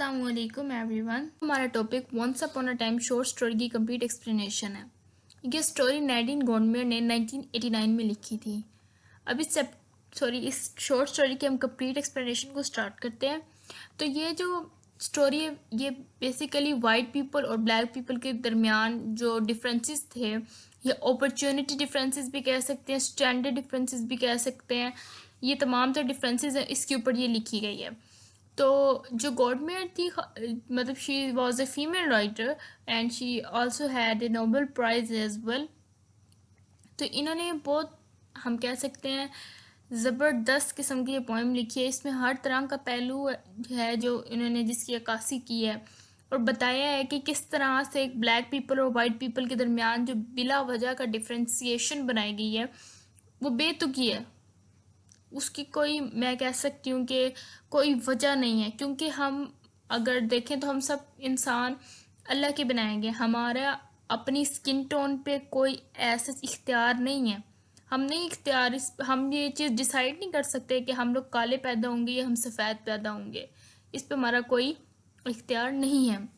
अस्सलाम वालेकुम एवरीवन। हमारा topic once upon a time short story की कंप्लीट एक्सप्लेनेशन है। ये स्टोरी नैडिन गॉर्डमेयर ने 1989 में लिखी थी। अब इस शॉर्ट स्टोरी की हम कंप्लीट एक्सप्लेनेशन को स्टार्ट करते हैं। तो ये जो स्टोरी है ये बेसिकली वाइट पीपल और ब्लैक पीपल के दरमियान जो डिफरेंसेस थे, या अपॉर्चुनिटी डिफरेंसेस भी कह सकते हैं, स्टैंडर्ड डिफरेंसेस भी कह सकते हैं, ये तमाम तरह डिफरेंसेस हैं, इसके ऊपर ये लिखी गई है। तो जो गॉडमेयर थी, मतलब she was a female writer and she also had a Nobel prize as well. तो इन्होंने बहुत, हम कह सकते हैं, ज़बरदस्त किस्म की ये पोइम लिखी है। इसमें हर तरह का पहलू है जो इन्होंने जिसकी अक्कासी की है, और बताया है कि किस तरह से एक ब्लैक पीपल और वाइट पीपल के दरमियान जो बिला वजह का डिफ्रेंसिएशन बनाई गई है वो बेतुकी है। उसकी कोई, मैं कह सकती हूँ कि कोई वजह नहीं है, क्योंकि हम अगर देखें तो हम सब इंसान अल्लाह के बनाए गए। हमारा अपनी स्किन टोन पे कोई ऐसा इख्तियार नहीं है। हम नहीं इख्तियार हम ये चीज़ डिसाइड नहीं कर सकते कि हम लोग काले पैदा होंगे या हम सफ़ेद पैदा होंगे। इस पे हमारा कोई इख्तियार नहीं है।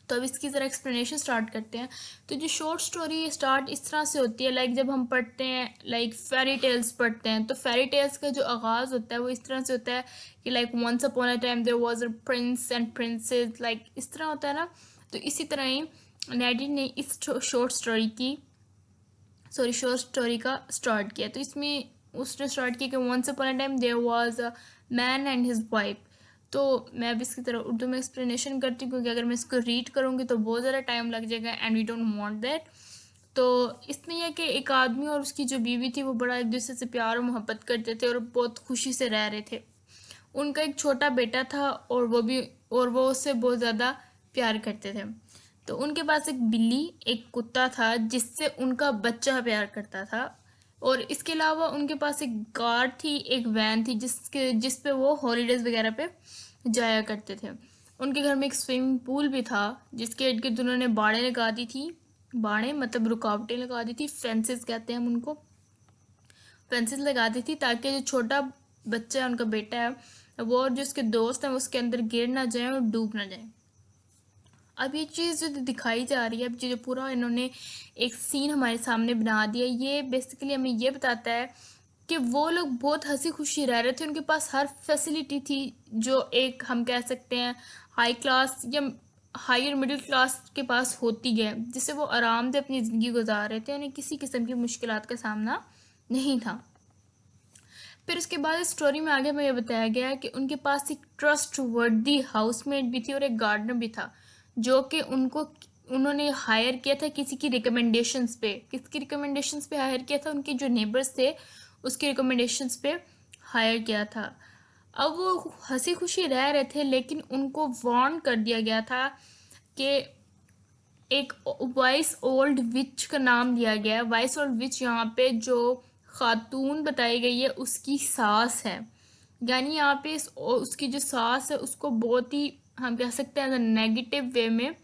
तो अब इसकी ज़रा एक्सप्लेनेशन स्टार्ट करते हैं। तो जो शॉर्ट स्टोरी स्टार्ट इस तरह से होती है, लाइक जब हम पढ़ते हैं, लाइक फेरी टेल्स पढ़ते हैं, तो फेरी टेल्स का जो आगाज़ होता है वो इस तरह से होता है कि like once upon a time there was a prince and princess, like इस तरह होता है ना। तो इसी तरह ही नैडिन ने इस शॉर्ट स्टोरी का स्टार्ट किया। तो इसमें उसने स्टार्ट किया कि once upon a time there was a man and his wife. तो मैं अब इसकी तरह उर्दू में एक्सप्लेनेशन करती हूँ, क्योंकि अगर मैं इसको रीड करूँगी तो बहुत ज़्यादा टाइम लग जाएगा and we don't want that. तो इसमें यह कि एक आदमी और उसकी जो बीवी थी वो बड़ा एक दूसरे से प्यार और मोहब्बत करते थे और बहुत खुशी से रह रहे थे। उनका एक छोटा बेटा था और वो उससे बहुत ज़्यादा प्यार करते थे। तो उनके पास एक बिल्ली, एक कुत्ता था जिससे उनका बच्चा प्यार करता था, और इसके अलावा उनके पास एक कार थी, एक वैन थी जिस पे वो हॉलीडेज़ वगैरह पे जाया करते थे। उनके घर में एक स्विमिंग पूल भी था जिसके इर्द गिर्द उन्होंने बाड़े लगा दी थी। बाड़े मतलब रुकावटें लगा दी थी, फेंसेस कहते हैं हम उनको। फेंसेस लगा दी थी ताकि जो छोटा बच्चा है, उनका बेटा है, वो और जो उसके दोस्त हैं उसके अंदर गिर ना जाए और डूब ना जाए। अब ये चीज़ जो दिखाई जा रही है, अब जो पूरा इन्होंने एक सीन हमारे सामने बना दिया, ये बेसिकली हमें ये बताता है कि वो लोग बहुत हंसी खुशी रह रहे थे। उनके पास हर फैसिलिटी थी जो एक, हम कह सकते हैं, हाई क्लास या हायर मिडिल क्लास के पास होती है, जिससे वो आराम से अपनी ज़िंदगी गुजार रहे थे। उन्हें किसी किस्म की मुश्किलात का सामना नहीं था। फिर उसके बाद इस स्टोरी में आगे हमें यह बताया गया है कि उनके पास एक ट्रस्ट वर्दी हाउसमेट भी थी और एक गार्डनर भी था, जो कि उन्होंने हायर किया था किसी की रिकमेंडेशंस पे। किसकी रिकमेंडेशंस पे हायर किया था? उनके जो नेबर्स थे उसकी रिकमेंडेशंस पे हायर किया था। अब वो हंसी खुशी रह रहे थे, लेकिन उनको वार्न कर दिया गया था कि एक वाइस ओल्ड विच का नाम लिया गया है। वाइस ओल्ड विच यहाँ पे जो खातून बताई गई है उसकी सास है, यानी यहाँ पे उसकी जो सास है उसको बहुत ही, हम कह सकते हैं, नेगेटिव वे में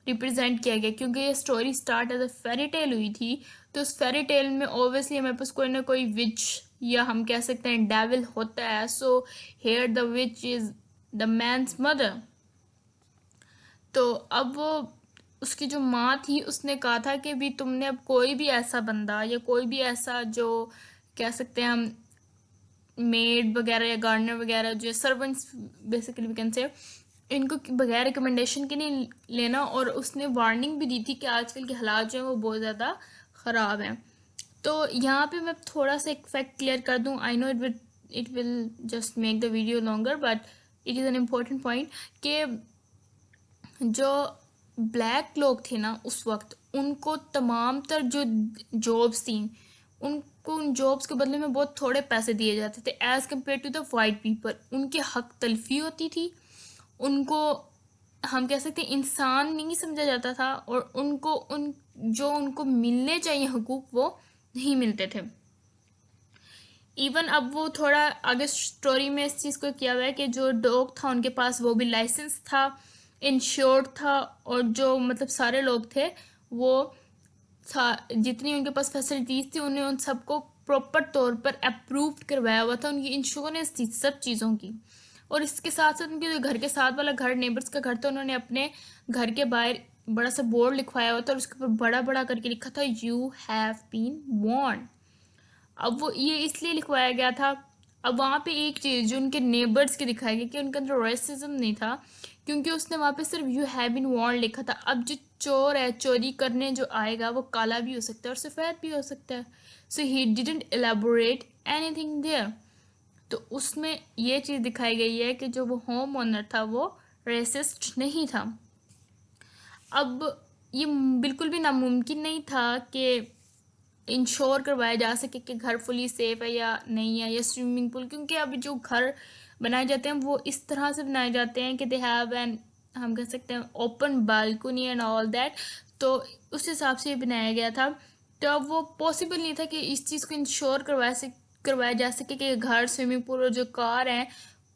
रिप्रेजेंट किया गया, क्योंकि ये story start as a fairy tale हुई थी। तो उस फेरी टेल में ऑब्वियसली हमारे पास कोई ना कोई विच, या हम कह सकते हैं डेविल होता है। So here the witch is the man's mother. तो अब वो, उसकी जो माँ थी उसने कहा था कि भी तुमने अब कोई भी ऐसा बंदा या कोई भी ऐसा, जो कह सकते हैं हम, मेड वगैरह या गार्डनर वगैरह, जो servants basically we can say, इनको बगैर रिकमेंडेशन के नहीं लेना। और उसने वार्निंग भी दी थी कि आजकल के हालात जो हैं वो बहुत ज़्यादा ख़राब हैं। तो यहाँ पे मैं थोड़ा सा एक फैक्ट क्लियर कर दूँ। I know it will just make the video longer, but it is an important point कि जो ब्लैक लोग थे ना उस वक्त, उनको तमाम तर जो जॉब्स थी, उनको उन जॉब्स के बदले में बहुत थोड़े पैसे दिए जाते थे as compared to the white people. उनके हक तलफी होती थी, उनको, हम कह सकते हैं, इंसान नहीं समझा जाता था, और उनको मिलने चाहिए हकूक़ वो नहीं मिलते थे। इवन अब वो थोड़ा आगे स्टोरी में इस चीज़ को किया हुआ है कि जो डॉग था उनके पास वो भी लाइसेंस था, इंश्योर्ड था, और जो मतलब सारे लोग थे वो जितनी उनके पास फैसिलिटीज़ थी उन्हें उन सबको प्रॉपर तौर पर अप्रूव करवाया हुआ था। उनकी इंश्योरेंस थी सब चीज़ों की, और इसके साथ साथ उनके जो घर के साथ वाला घर, नेबर्स का घर था, उन्होंने अपने घर के बाहर बड़ा सा बोर्ड लिखवाया हुआ था और उसके ऊपर बड़ा बड़ा करके लिखा था, यू हैव बीन वॉर्न। अब वो ये इसलिए लिखवाया गया था। अब वहाँ पे एक चीज़ जो उनके नेबर्स की दिखाई गई कि उनके अंदर रेसिज्म नहीं था, क्योंकि उसने वहाँ पे सिर्फ यू हैव बीन वॉर्न लिखा था। अब जो चोर है, चोरी करने जो आएगा, वो काला भी हो सकता है और सफ़ेद भी हो सकता है। So he didn't elaborate anything there. तो उसमें ये चीज़ दिखाई गई है कि जो वो होम ओनर था वो रेसिस्ट नहीं था। अब ये बिल्कुल भी नामुमकिन नहीं था कि इंश्योर करवाया जा सके कि घर फुली सेफ है या नहीं है, या स्विमिंग पूल, क्योंकि अभी जो घर बनाए जाते हैं वो इस तरह से बनाए जाते हैं कि दे हैव एन, हम कह सकते हैं, open balcony and all that. तो उस हिसाब से ये बनाया गया था। तो अब वो पॉसिबल नहीं था कि इस चीज़ को इंश्योर करवाया जा सके कि घर, स्विमिंग पूल और जो कार हैं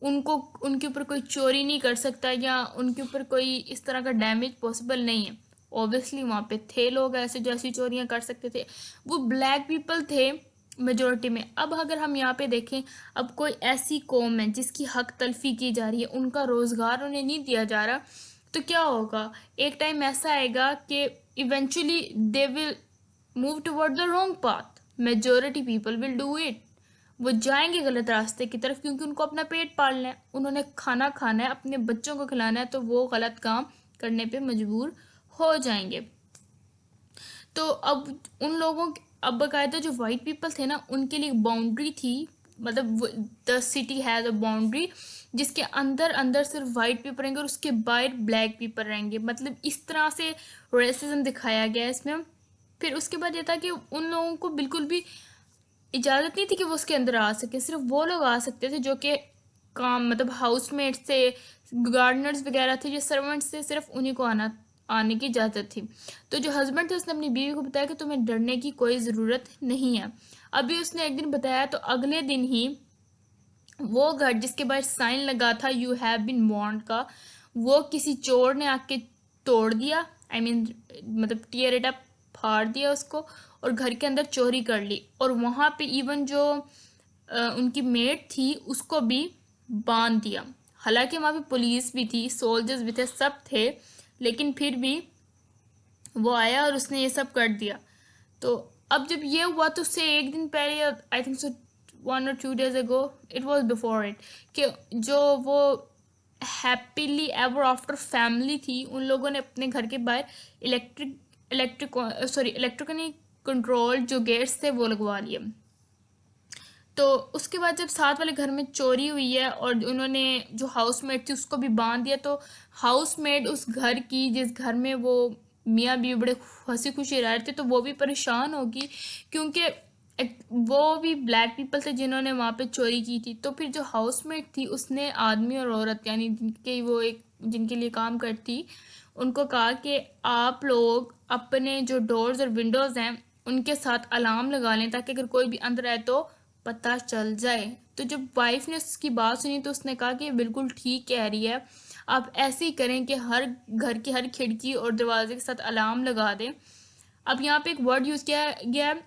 उनको, उनके ऊपर कोई चोरी नहीं कर सकता या उनके ऊपर कोई इस तरह का डैमेज पॉसिबल नहीं है। ऑब्वियसली वहाँ पे थे लोग ऐसे जो ऐसी चोरियाँ कर सकते थे, वो ब्लैक पीपल थे मेजोरिटी में। अब अगर हम यहाँ पे देखें, अब कोई ऐसी कौम है जिसकी हक तलफी की जा रही है, उनका रोज़गार उन्हें नहीं दिया जा रहा, तो क्या होगा? एक टाइम ऐसा आएगा कि eventually they will move toward the wrong path, majority people will do it. वो जाएंगे गलत रास्ते की तरफ, क्योंकि उनको अपना पेट पालना है, उन्होंने खाना खाना है, अपने बच्चों को खिलाना है, तो वो गलत काम करने पे मजबूर हो जाएंगे। तो अब उन लोगों अब बाकायदा जो वाइट पीपल थे ना, उनके लिए बाउंड्री थी, मतलब the city has a boundary जिसके अंदर अंदर सिर्फ वाइट पीपल रहेंगे और उसके बाहर ब्लैक पीपल रहेंगे। मतलब इस तरह से रेसिज्म दिखाया गया है इसमें। फिर उसके बाद ये था कि उन लोगों को बिल्कुल भी इजाज़त नहीं थी कि वो उसके अंदर आ सके। सिर्फ वो लोग आ सकते थे जो कि काम, मतलब हाउसमेट से, गार्डनर्स वगैरह थे, जो सर्वेंट्स थे, सिर्फ उन्हीं को आने की इजाज़त थी। तो जो हस्बैंड थे उसने अपनी बीवी को बताया कि तुम्हें डरने की कोई ज़रूरत नहीं है। अभी उसने एक दिन बताया तो अगले दिन ही वो घर जिसके बाद साइन लगा था यू हैव बीन वॉर्न्ड का, वो किसी चोर ने आके तोड़ दिया। आई मीन मतलब टीयर इट अप, फाड़ दिया उसको और घर के अंदर चोरी कर ली। और वहाँ पे इवन जो उनकी मेड थी उसको भी बांध दिया। हालांकि वहाँ पे पुलिस भी थी, सोल्जर्स भी थे, सब थे, लेकिन फिर भी वो आया और उसने ये सब कर दिया। तो अब जब ये हुआ तो उससे एक दिन पहले, I think so 1 or 2 days ago, it was before it, कि जो वो हैप्पीली एवर आफ्टर फैमिली थी, उन लोगों ने अपने घर के बाहर इलेक्ट्रिकली कंट्रोल जो गेट्स थे वो लगवा लिए। तो उसके बाद जब साथ वाले घर में चोरी हुई है और उन्होंने जो हाउसमेट थी उसको भी बांध दिया, तो हाउसमेट उस घर की, जिस घर में वो मियाँ बीवी बड़े हंसी खुशी रह रहे थे, तो वो भी परेशान होगी, क्योंकि वो भी ब्लैक पीपल थे जिन्होंने वहाँ पे चोरी की थी। तो फिर जो हाउसमेट थी उसने आदमी और औरत, यानी जिनके वो एक जिनके लिए काम करती, उनको कहा कि आप लोग अपने जो डोर्स और विंडोज़ हैं उनके साथ अलार्म लगा लें, ताकि अगर कोई भी अंदर आए तो पता चल जाए। तो जब वाइफ ने उसकी बात सुनी तो उसने कहा कि ये बिल्कुल ठीक कह रही है, आप ऐसे ही करें कि हर घर की हर खिड़की और दरवाजे के साथ अलार्म लगा दें। अब यहाँ पे एक वर्ड यूज़ किया गया है,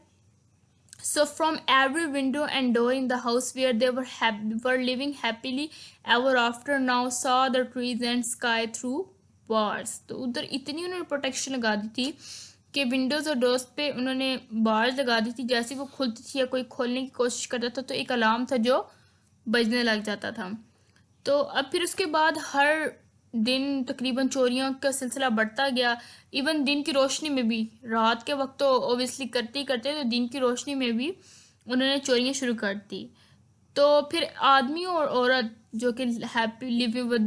so from every window and door in the house where they were living happily ever after now saw the trees and sky through bars। तो उधर इतनी उन्होंने प्रोटेक्शन लगा दी थी कि विंडोज़ और डोर्स पे उन्होंने बार्स लगा दी थी, जैसे वो खुलती थी या कोई खोलने की कोशिश करता था तो एक अलार्म था जो बजने लग जाता था। तो अब फिर उसके बाद हर दिन तकरीबन चोरियों का सिलसिला बढ़ता गया। इवन दिन की रोशनी में भी, रात के वक्त तो ओबियसली करते ही करते, तो दिन की रोशनी में भी उन्होंने चोरियां शुरू कर दी। तो फिर आदमी और औरत जो कि happy living with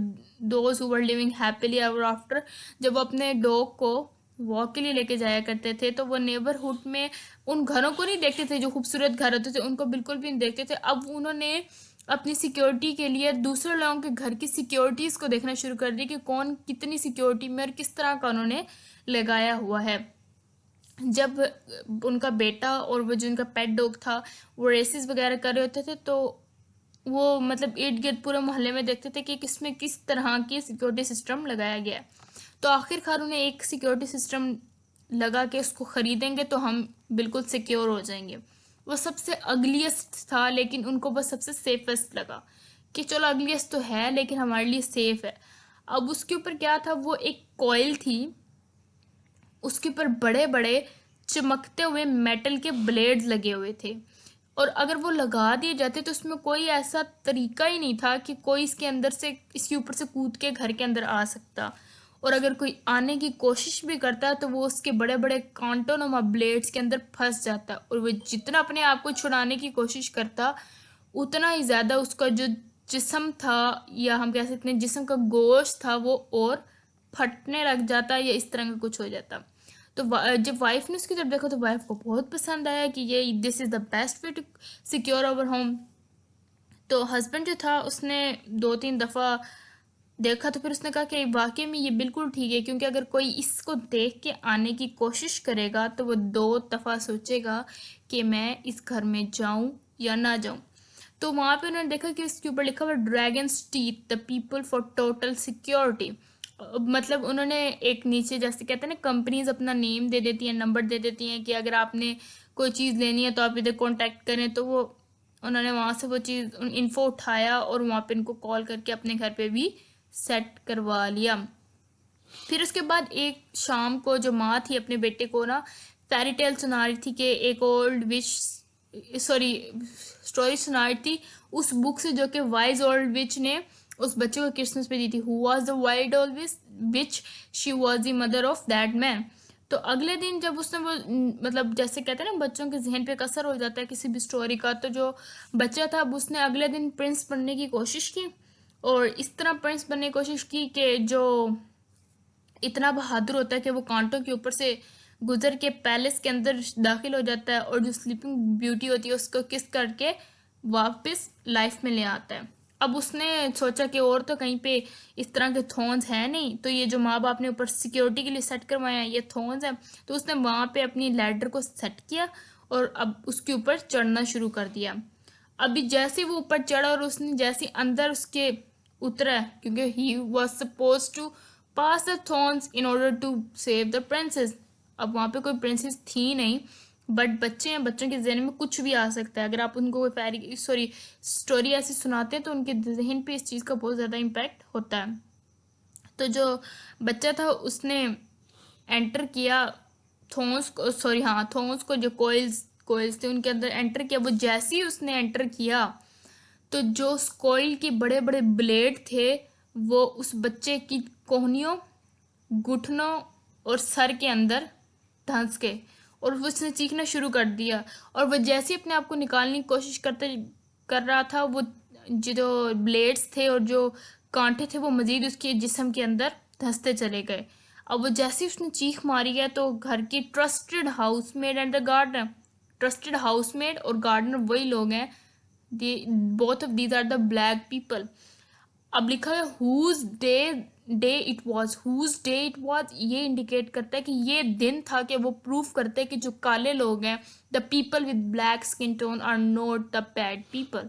those who were living happily ever after, जब वो अपने डॉग को वॉक के लिए लेके जाया करते थे तो वो नेबरहुड में उन घरों को नहीं देखते थे जो खूबसूरत घर होते थे, उनको बिल्कुल भी नहीं देखते थे। अब उन्होंने अपनी सिक्योरिटी के लिए दूसरे लोगों के घर की सिक्योरिटीज़ को देखना शुरू कर दी कि कौन कितनी सिक्योरिटी में और किस तरह का उन्होंने लगाया हुआ है। जब उनका बेटा और वो जो उनका पेट डॉग था वो रेसेस वगैरह कर रहे होते थे, तो वो मतलब इर्द गिर्द पूरे मोहल्ले में देखते थे कि किसमें किस तरह की सिक्योरिटी सिस्टम लगाया गया है। तो आखिरकार उन्हें एक सिक्योरिटी सिस्टम लगा कि उसको ख़रीदेंगे तो हम बिल्कुल सिक्योर हो जाएंगे। वो सबसे अगलीस्ट था लेकिन उनको बस सबसे सेफेस्ट लगा कि चलो अगलीस्ट तो है लेकिन हमारे लिए सेफ है। अब उसके ऊपर क्या था, वो एक कॉइल थी, उसके ऊपर बड़े बड़े चमकते हुए मेटल के ब्लेड्स लगे हुए थे, और अगर वो लगा दिए जाते तो उसमें कोई ऐसा तरीका ही नहीं था कि कोई इसके अंदर से, इसके ऊपर से कूद के घर के अंदर आ सकता। और अगर कोई आने की कोशिश भी करता तो वो उसके बड़े बड़े कांटोनुमा ब्लेड्स के अंदर फंस जाता, और वो जितना अपने आप को छुड़ाने की कोशिश करता उतना ही ज़्यादा उसका जो जिस्म था, या हम कह सकते हैं जिस्म का गोश्त था, वो और फटने लग जाता या इस तरह का कुछ हो जाता। तो जब वाइफ ने उसकी तरफ देखा तो वाइफ को बहुत पसंद आया कि ये this is the best way to secure our home. तो हस्बैंड जो था उसने 2-3 दफ़ा देखा तो फिर उसने कहा कि वाकई में ये बिल्कुल ठीक है, क्योंकि अगर कोई इसको देख के आने की कोशिश करेगा तो वो 2 दफ़ा सोचेगा कि मैं इस घर में जाऊं या ना जाऊं। तो वहाँ पे उन्होंने देखा कि इसके ऊपर लिखा हुआ dragons teeth the people for total security. मतलब उन्होंने एक नीचे जैसे कहते हैं ना, कंपनीज अपना नेम दे देती हैं, नंबर दे देती हैं कि अगर आपने कोई चीज़ लेनी है तो आप इधर कांटेक्ट करें। तो वो उन्होंने वहाँ से वो चीज़ इन्फो उठाया और वहाँ पे इनको कॉल करके अपने घर पे भी सेट करवा लिया। फिर उसके बाद एक शाम को जो माँ थी अपने बेटे को ना फेरी टेल सुना रही थी कि एक ओल्ड विच, सॉरी, स्टोरी सुना रही थी उस बुक से जो कि वाइज ओल्ड विच ने उस बच्चे को क्रिसमस पे दी थी। Who was the wild old which, she was the mother of that man. तो अगले दिन जब उसने वो मतलब जैसे कहते हैं ना बच्चों के जहन पे एक असर हो जाता है किसी भी स्टोरी का, तो जो बच्चा था अब उसने अगले दिन प्रिंस बनने की कोशिश की, और इस तरह प्रिंस बनने की कोशिश की कि जो इतना बहादुर होता है कि वो कांटों के ऊपर से गुजर के पैलेस के अंदर दाखिल हो जाता है, और जो स्लीपिंग ब्यूटी होती है उसको किस करके वापस लाइफ में ले आता है। अब उसने सोचा कि और तो कहीं पे इस तरह के थॉर्न्स हैं नहीं, तो ये जो माँ बाप ने ऊपर सिक्योरिटी के लिए सेट करवाया है ये थॉर्न्स हैं। तो उसने वहाँ पे अपनी लैडर को सेट किया और अब उसके ऊपर चढ़ना शुरू कर दिया। अभी जैसे वो ऊपर चढ़ा और उसने जैसे अंदर उसके उतरा, क्योंकि he was suppose to pass the thorns in order to save the princess. अब वहाँ पे कोई प्रिंसेस थी नहीं, बट बच्चे हैं, बच्चों के जहन में कुछ भी आ सकता है। अगर आप उनको कोई फेरी सॉरी स्टोरी ऐसी सुनाते हैं तो उनके जहन पे इस चीज़ का बहुत ज़्यादा इम्पैक्ट होता है। तो जो बच्चा था उसने एंटर किया थॉर्न्स को, सॉरी हाँ, थॉर्न्स को, जो कोयल्स कोयल्स थे उनके अंदर एंटर किया। वो जैसे ही उसने एंटर किया तो जो उस कोयल के बड़े बड़े ब्लेड थे वो उस बच्चे की कोहनियों, घुटनों और सर के अंदर धंस गए, और वो उसने चीखना शुरू कर दिया। और वो जैसे ही अपने आप को निकालने की कोशिश कर रहा था, वो जो ब्लेड्स थे और जो कांटे थे वो मजीद उसके जिस्म के अंदर धंसते चले गए। अब वो जैसे ही उसने चीख मारी है तो घर की trusted housemaid and the gardener, trusted housemaid और गार्डनर वही लोग हैं, both of these are the black people. अब लिखा है हुज डे इट वॉज, ये इंडिकेट करता है कि ये दिन था, कि वो प्रूफ करते हैं कि जो काले लोग हैं, the people with black skin tone are not the bad people.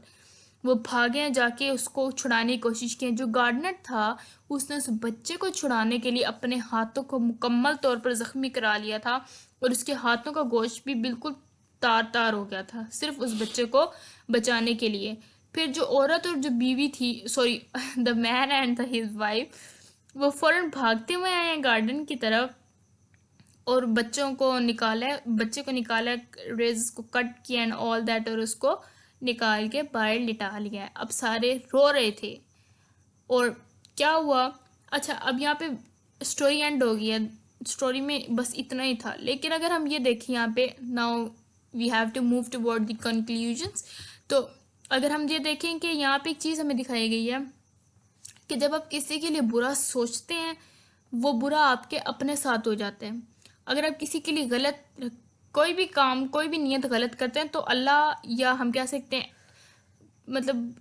वो भागे हैं, जाके उसको छुड़ाने की कोशिश की। जो गार्डनर था उसने उस बच्चे को छुड़ाने के लिए अपने हाथों को मुकम्मल तौर पर ज़ख्मी करा लिया था, और उसके हाथों का गोश्त भी बिल्कुल तार तार हो गया था सिर्फ उस बच्चे को बचाने के लिए। फिर जो औरत और जो बीवी थी, sorry, the man and the his wife, वो फ़ौरन भागते हुए आए हैं गार्डन की तरफ, और बच्चे को निकाला, रेज को कट किया एंड ऑल दैट, और उसको निकाल के बाहर लिटा लिया। अब सारे रो रहे थे। और क्या हुआ, अच्छा अब यहाँ पे स्टोरी एंड हो गई है, स्टोरी में बस इतना ही था। लेकिन अगर हम ये देखें यहाँ पे, now we have to move toward the conclusions. तो अगर हम ये देखें कि यहाँ पे एक चीज़ हमें दिखाई गई है कि जब आप किसी के लिए बुरा सोचते हैं वो बुरा आपके अपने साथ हो जाता है। अगर आप किसी के लिए गलत कोई भी काम, कोई भी नियत गलत करते हैं तो अल्लाह, या हम कह सकते हैं मतलब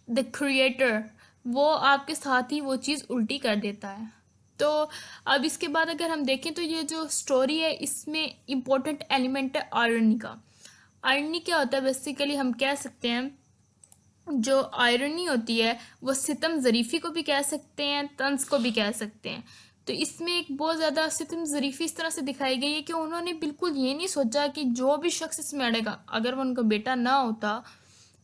द क्रिएटर, वो आपके साथ ही वो चीज़ उल्टी कर देता है। तो अब इसके बाद अगर हम देखें तो ये जो स्टोरी है इसमें इम्पोर्टेंट एलिमेंट है आयरनी का। आयरनी क्या होता है, बेसिकली हम कह सकते हैं जो आयरनी होती है वो सितम ज़रीफ़ी को भी कह सकते हैं, तंज को भी कह सकते हैं। तो इसमें एक बहुत ज़्यादा सितम ज़रीफ़ी इस तरह से दिखाई गई है कि उन्होंने बिल्कुल ये नहीं सोचा कि जो भी शख्स इसमें अड़ेगा, अगर वो उनका बेटा ना होता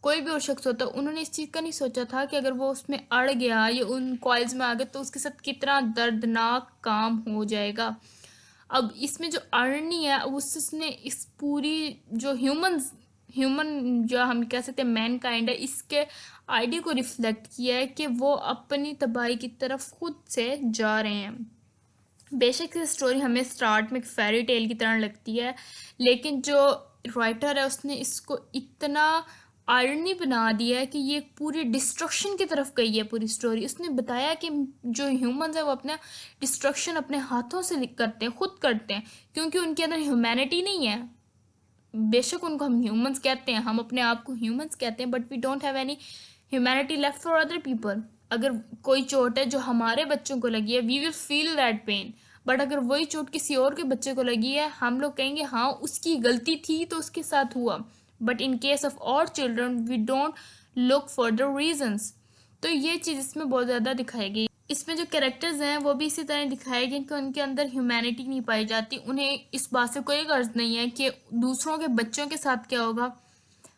कोई भी और शख्स होता, उन्होंने इस चीज़ का नहीं सोचा था कि अगर वो उसमें अड़ गया या उन कॉइल्स में आ गया तो उसके साथ कितना दर्दनाक काम हो जाएगा। अब इसमें जो अड़नी है उसने इस पूरी जो ह्यूमन जो हम कह सकते हैं मैन काइंड है, इसके आइडिया को रिफ्लेक्ट किया है कि वो अपनी तबाही की तरफ खुद से जा रहे हैं। बेशक ये स्टोरी हमें स्टार्ट में एक फेरी टेल की तरह लगती है, लेकिन जो राइटर है उसने इसको इतना आयरनी बना दिया है कि ये पूरी डिस्ट्रक्शन की तरफ गई है पूरी स्टोरी। उसने बताया कि जो ह्यूमंस है वो अपना डिस्ट्रक्शन अपने हाथों से करते हैं, खुद करते हैं, क्योंकि उनके अंदर ह्यूमैनिटी नहीं है। बेशक उनको हम ह्यूमंस कहते हैं, हम अपने आप को ह्यूमंस कहते हैं, but we don't have any humanity left for other people. अगर कोई चोट है जो हमारे बच्चों को लगी है, we will feel that pain, but अगर वही चोट किसी और के बच्चे को लगी है, हम लोग कहेंगे हाँ उसकी गलती थी तो उसके साथ हुआ, but in case of our children we don't look for the reasons. तो ये चीज़ इसमें बहुत ज़्यादा दिखाई गई। इसमें जो कैरेक्टर्स हैं वो भी इसी तरह दिखाए गए कि उनके अंदर ह्यूमैनिटी नहीं पाई जाती, उन्हें इस बात से कोई गर्ज नहीं है कि दूसरों के बच्चों के साथ क्या होगा।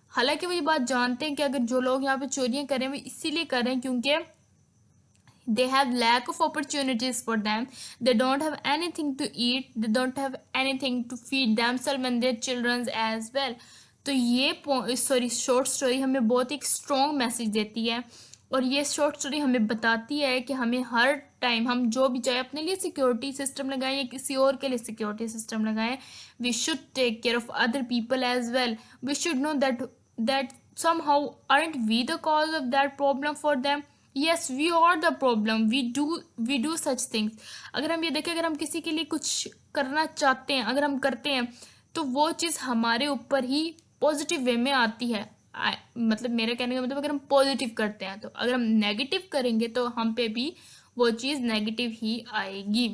हालांकि वो ये बात जानते हैं कि अगर जो लोग यहाँ पे चोरियां करें वो इसीलिए करें क्योंकि they have lack of opportunities for them, they don't have anything to eat, they don't have anything to feed themselves and their children as well। तो ये सॉरी शॉर्ट स्टोरी हमें बहुत एक स्ट्रॉन्ग मैसेज देती है, और ये शॉर्ट स्टोरी हमें बताती है कि हमें हर टाइम हम जो भी चाहे अपने लिए सिक्योरिटी सिस्टम लगाएं या किसी और के लिए सिक्योरिटी सिस्टम लगाएं, we should take care of other people as well. We should know that somehow aren't we the cause of that problem for them? Yes, we are the problem, we do such things। अगर हम ये देखें, अगर हम किसी के लिए कुछ करना चाहते हैं, अगर हम करते हैं तो वो चीज़ हमारे ऊपर ही पॉजिटिव वे में आती है। मतलब मेरे कहने का मतलब अगर हम पॉजिटिव करते हैं, तो अगर हम नेगेटिव करेंगे तो हम पे भी वो चीज़ नेगेटिव ही आएगी।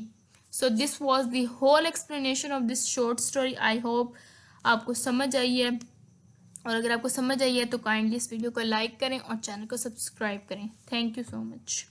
So this was the whole explanation of this short story. I hope आपको समझ आई है, और अगर आपको समझ आई है तो काइंडली इस वीडियो को लाइक करें और चैनल को सब्सक्राइब करें। Thank you so much.